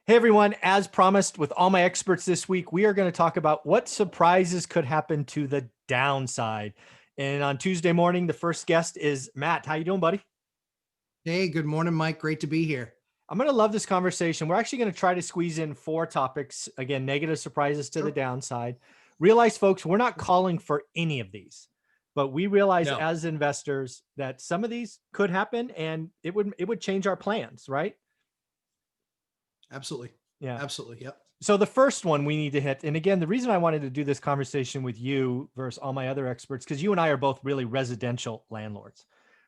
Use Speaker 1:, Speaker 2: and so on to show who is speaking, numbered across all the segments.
Speaker 1: Hey everyone, as promised with all my experts this week, we are going to talk about what surprises could happen to the downside. And on Tuesday morning, the first guest is Matt. How you doing, buddy?
Speaker 2: Hey, good morning, Mike. Great to be here.
Speaker 1: I'm going to love this conversation. We're actually going to try to squeeze in 4 topics. Again, negative surprises to the
Speaker 2: Sure.
Speaker 1: downside. Realize, folks, we're not calling for any of these, but we realize
Speaker 2: No,
Speaker 1: as investors that some of these could happen and it would change our plans, right?
Speaker 2: absolutely.
Speaker 1: Yeah.
Speaker 2: Absolutely. Yep.
Speaker 1: So the first one we need to hit, and again, the reason I wanted to do this conversation with you versus all my other experts, because you and I are both really residential landlords,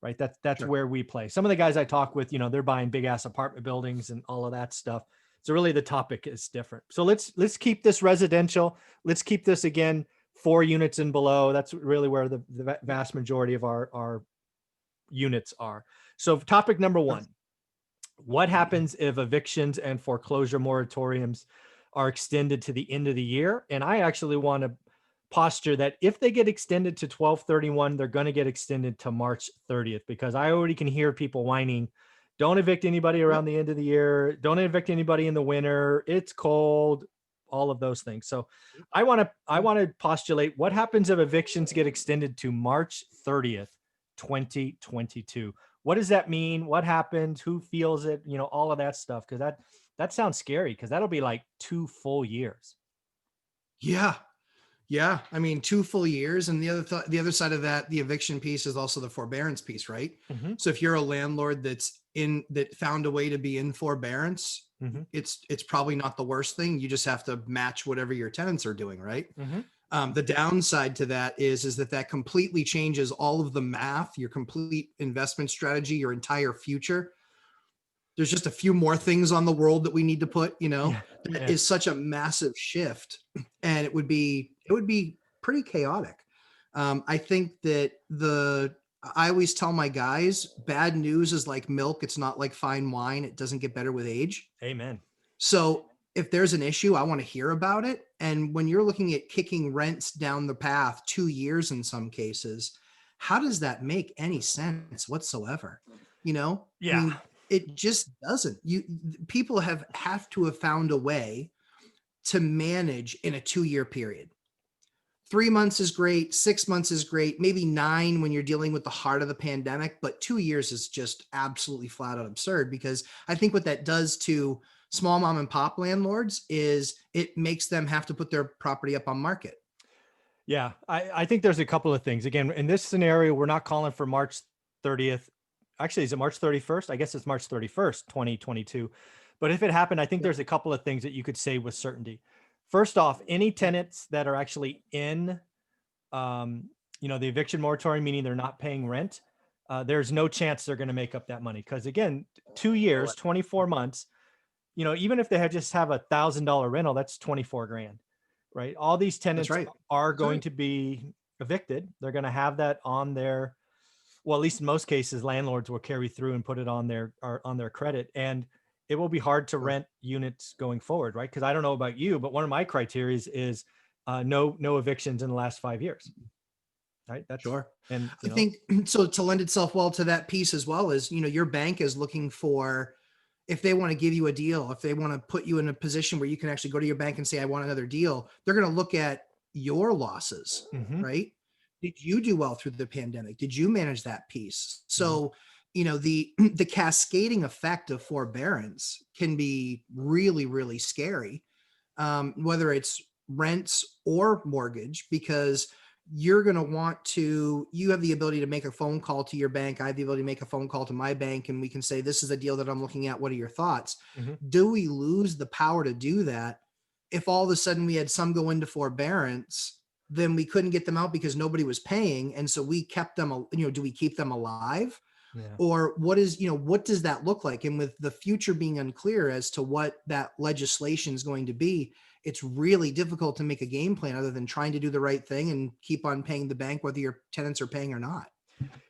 Speaker 1: right? That's
Speaker 2: Sure.
Speaker 1: where we play. Some of the guys I talk with, they're buying big ass apartment buildings and all of that stuff. So really the topic is different. So let's keep this residential. Let's keep this again 4 units and below. That's really where the vast majority of our units are. So topic number
Speaker 2: Sure.
Speaker 1: one, what happens if evictions and foreclosure moratoriums are extended to the end of the year? And I actually want to posture that if they get extended to 12/31, they're going to get extended to March 30th, because I already can hear people whining, don't evict anybody around
Speaker 2: Yep.
Speaker 1: the end of the year. Don't evict anybody in the winter. It's cold, all of those things. So I
Speaker 2: Yeah.
Speaker 1: want to postulate what happens if evictions get extended to March 30th, 2022. What does that mean? What happens? Who feels it? All of that stuff. Cause that sounds scary, because that'll be like 2 full years.
Speaker 2: Yeah. Yeah. I mean, 2 full years. And the other side of that, the eviction piece is also the forbearance piece, right?
Speaker 1: Hmm.
Speaker 2: So if you're a landlord that found a way to be in forbearance,
Speaker 1: Hmm.
Speaker 2: it's probably not the worst thing. You just have to match whatever your tenants are doing, right?
Speaker 1: Hmm.
Speaker 2: The downside to that is that completely changes all of the math, your complete investment strategy, your entire future. There's just a few more things on the world that we need to put,
Speaker 1: Yeah.
Speaker 2: that
Speaker 1: Yeah.
Speaker 2: is such a massive shift, and it would be pretty chaotic. I think that I always tell my guys, bad news is like milk. It's not like fine wine. It doesn't get better with age.
Speaker 1: Amen.
Speaker 2: So if there's an issue, I want to hear about it. And when you're looking at kicking rents down the path 2 years in some cases, how does that make any sense whatsoever? I
Speaker 1: Yeah.
Speaker 2: mean, it just doesn't. People have to have found a way to manage in a 2 year period. 3 months is great, 6 months is great, maybe 9 when you're dealing with the heart of the pandemic, but 2 years is just absolutely flat out absurd, because I think what that does to small mom and pop landlords is it makes them have to put their property up on market.
Speaker 1: Yeah. I think there's a couple of things. Again, in this scenario, we're not calling for March 30th. Actually, is it March 31st? I guess it's March 31st, 2022. But if it happened, I think
Speaker 2: Yep.
Speaker 1: there's a couple of things that you could say with certainty. First off, any
Speaker 2: Yep.
Speaker 1: tenants that are actually in um, the eviction moratorium, meaning they're not paying rent, there's no chance they're going to make up that money. Because again, two
Speaker 2: Oh,
Speaker 1: years, 24 months, even if they had just have $1,000 rental, that's 24 grand, right? All these
Speaker 2: that's
Speaker 1: tenants
Speaker 2: right.
Speaker 1: are
Speaker 2: That's
Speaker 1: going
Speaker 2: right.
Speaker 1: to be evicted. They're going to have that on their, well, at least in most cases, landlords will carry through and put it on their credit. And it will be hard to
Speaker 2: Sure.
Speaker 1: rent units going forward, right? Because I don't know about you, but one of my criteria is no evictions in the last 5 years, right? That's
Speaker 2: Sure.
Speaker 1: and
Speaker 2: I think so, to lend itself well to that piece as well, is your bank is looking for, if they want to give you a deal, if they want to put you in a position where you can actually go to your bank and say, I want another deal, they're going to look at your losses,
Speaker 1: Mhm.
Speaker 2: right? Did you do well through the pandemic? Did you manage that piece?
Speaker 1: Mhm.
Speaker 2: So, the cascading effect of forbearance can be really, really scary, whether it's rents or mortgage, because you have the ability to make a phone call to your bank. I have the ability to make a phone call to my bank, and we can say, this is a deal that I'm looking at. What are your thoughts?
Speaker 1: Mhm.
Speaker 2: Do we lose the power to do that if all of a sudden we had some go into forbearance? Then we couldn't get them out because nobody was paying, and so we kept them. Do we keep them alive?
Speaker 1: Yeah.
Speaker 2: Or what does that look like? And with the future being unclear as to what that legislation is going to be, it's really difficult to make a game plan other than trying to do the right thing and keep on paying the bank whether your tenants are paying or not.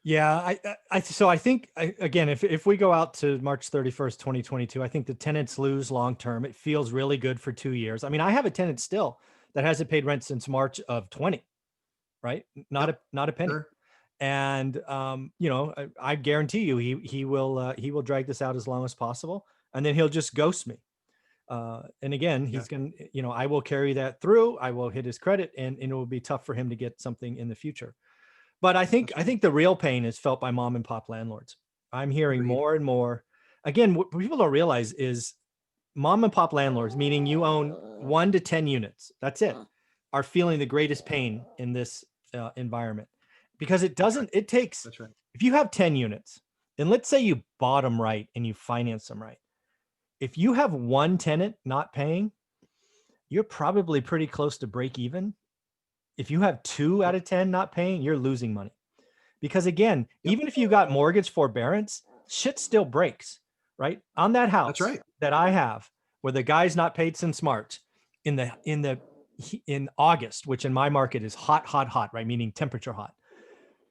Speaker 1: Yeah, so I think again, if we go out to March 31st, 2022, I think the tenants lose long term. It feels really good for 2 years. I mean, I have a tenant still that hasn't paid rent since March of 20, right? Not
Speaker 2: Yep.
Speaker 1: a penny.
Speaker 2: Sure.
Speaker 1: And I guarantee you he will drag this out as long as possible, and then he'll just ghost me. And again, he's going to, you know, I will carry that through. I will hit his credit, and it will be tough for him to get something in the future. But I think the real pain is felt by mom and pop landlords. I'm hearing more and more. Again, what people don't realize is mom and pop landlords, meaning you own 1 to 10 units, that's it, are feeling the greatest pain in this environment, because it takes, if you have 10 units, and let's say you bought them right and you finance them right, if you have one tenant not paying, you're probably pretty close to break even. If you have 2 out of 10 not paying, you're losing money. Because again, even if you got mortgage forbearance, shit still breaks, right? On that house that I have, where the guy's not paid since March, in August, which in my market is hot, right? Meaning temperature hot.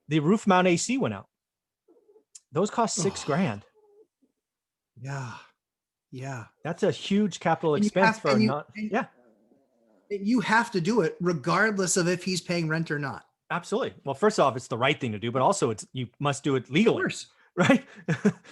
Speaker 1: The roof mount AC went out. Those cost $6,000.
Speaker 2: Yeah. Yeah.
Speaker 1: That's a huge capital expense for
Speaker 2: you have to do it regardless of if he's paying rent or not.
Speaker 1: Absolutely. Well, first off, it's the right thing to do, but also you must do it legally. Of course. Right.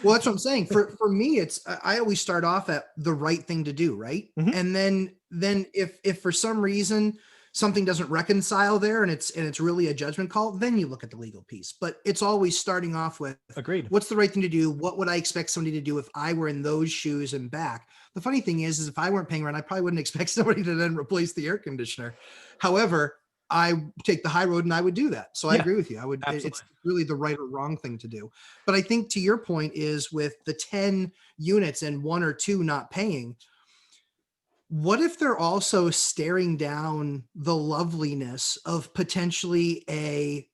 Speaker 2: Well, that's what I'm saying. For me, I always start off at the right thing to do. Right. And then if for some reason something doesn't reconcile there and it's really a judgment call, then you look at the legal piece. But it's always starting off with,
Speaker 1: agreed,
Speaker 2: what's the right thing to do? What would I expect somebody to do if I were in those shoes and back? The funny thing is if I weren't paying rent, I probably wouldn't expect somebody to then replace the air conditioner. However, I take the high road and I would do that. So I agree with you. It's really the right or wrong thing to do. But I think to your point is with the 10 units and 1 or 2 not paying, what if they're also staring down the loveliness of potentially a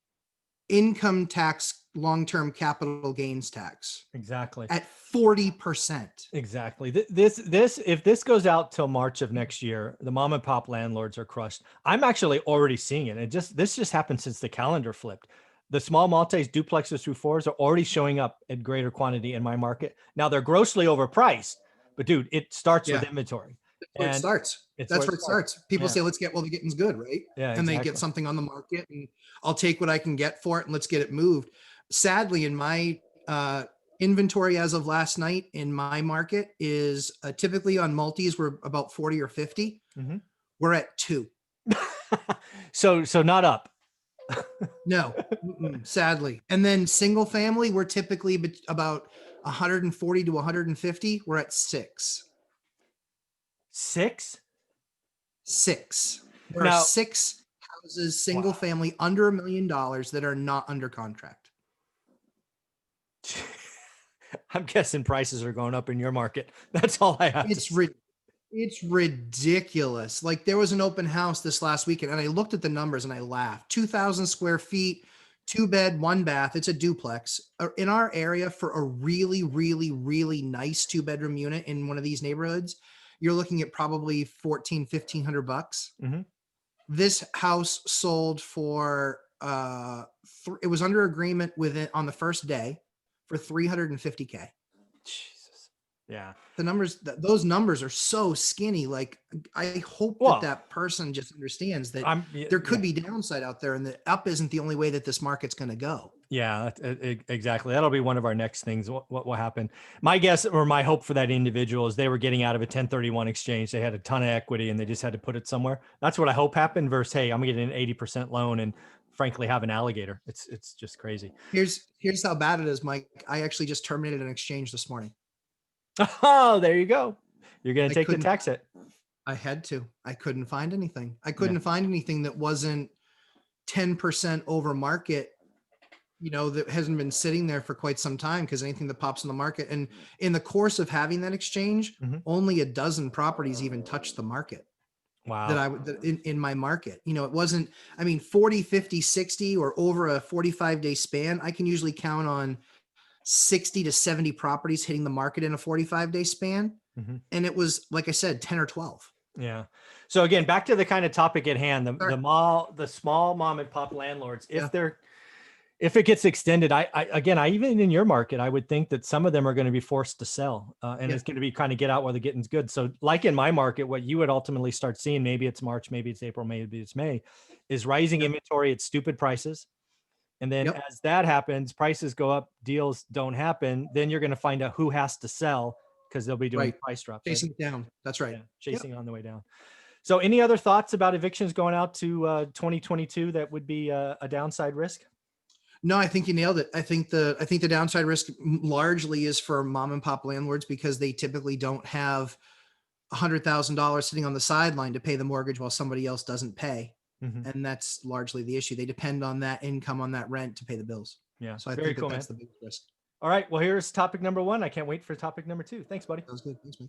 Speaker 2: income tax, long-term capital gains tax?
Speaker 1: Exactly.
Speaker 2: At 40%.
Speaker 1: Exactly. If this goes out till March of next year, the mom and pop landlords are crushed. I'm actually already seeing it. This just happened since the calendar flipped. The small multis, duplexes through 4s are already showing up in greater quantity in my market. Now they're grossly overpriced, but dude, it starts with inventory.
Speaker 2: That's where it starts. That's where it starts. People say, let's get, well, the getting's good, right?
Speaker 1: Yeah.
Speaker 2: And they get something on the market and I'll take what I can get for it and let's get it moved. Sadly, in my inventory as of last night in my market is typically on multis, we're about 40 or 50. We're at 2.
Speaker 1: So not up.
Speaker 2: No, sadly. And then single family, we're typically about 140 to 150. We're at 6.
Speaker 1: 6?
Speaker 2: 6. There are 6 houses, single family, under $1 million that are not under contract.
Speaker 1: I'm guessing prices are going up in your market. That's all I have.
Speaker 2: It's ridiculous. Like there was an open house this last weekend and I looked at the numbers and I laughed. 2,000 square feet, 2 bed, 1 bath. It's a duplex in our area for a really, really, really nice 2-bedroom unit in one of these neighborhoods. You're looking at probably $1,400-$1,500. This house sold for, it was under agreement with it on the first day for $350K.
Speaker 1: Jesus. Yeah.
Speaker 2: The numbers, those numbers are so skinny. Like I hope that person just understands that there could be downside out there and the up isn't the only way that this market's going to go.
Speaker 1: Yeah, exactly. That'll be one of our next things. What will happen? My guess or my hope for that individual is they were getting out of a 1031 exchange. They had a ton of equity and they just had to put it somewhere. That's what I hope happened versus, hey, I'm gonna get an 80% loan and frankly have an alligator. It's just crazy.
Speaker 2: Here's how bad it is, Mike. I actually just terminated an exchange this morning.
Speaker 1: Oh, there you go. You're going to take the tax hit.
Speaker 2: I had to. I couldn't find anything. I couldn't find anything that wasn't 10% over market, that hasn't been sitting there for quite some time, because anything that pops in the market. And in the course of having that exchange, only a dozen properties even touched the market.
Speaker 1: Wow.
Speaker 2: That in my market, it wasn't, 40, 50, 60 or over a 45-day span. I can usually count on 60 to 70 properties hitting the market in a 45-day span. And it was, like I said, 10 or 12.
Speaker 1: Yeah. So again, back to the kind of topic at hand, the small mom and pop landlords, if it gets extended, I even in your market, I would think that some of them are going to be forced to sell and it's going to be kind of get out while the getting's good. So like in my market, what you would ultimately start seeing, maybe it's March, maybe it's April, maybe it's May, is rising inventory at stupid prices. And then as that happens, prices go up, deals don't happen. Then you're going to find out who has to sell because they'll be doing
Speaker 2: Right.
Speaker 1: price drops.
Speaker 2: Chasing it down. That's right.
Speaker 1: Yeah, chasing on the way down. So any other thoughts about evictions going out to 2022 that would be a downside risk?
Speaker 2: No, I think you nailed it. I think the downside risk largely is for mom and pop landlords because they typically don't have $100,000 sitting on the sideline to pay the mortgage while somebody else doesn't pay.
Speaker 1: Mhm.
Speaker 2: And that's largely the issue. They depend on that income on that rent to pay the bills.
Speaker 1: Yeah,
Speaker 2: So I
Speaker 1: very
Speaker 2: think
Speaker 1: cool,
Speaker 2: that's
Speaker 1: man.
Speaker 2: the biggest risk.
Speaker 1: All right, well, here's topic number 1. I can't wait for topic number 2. Thanks, buddy.
Speaker 2: Sounds good. Thanks, man.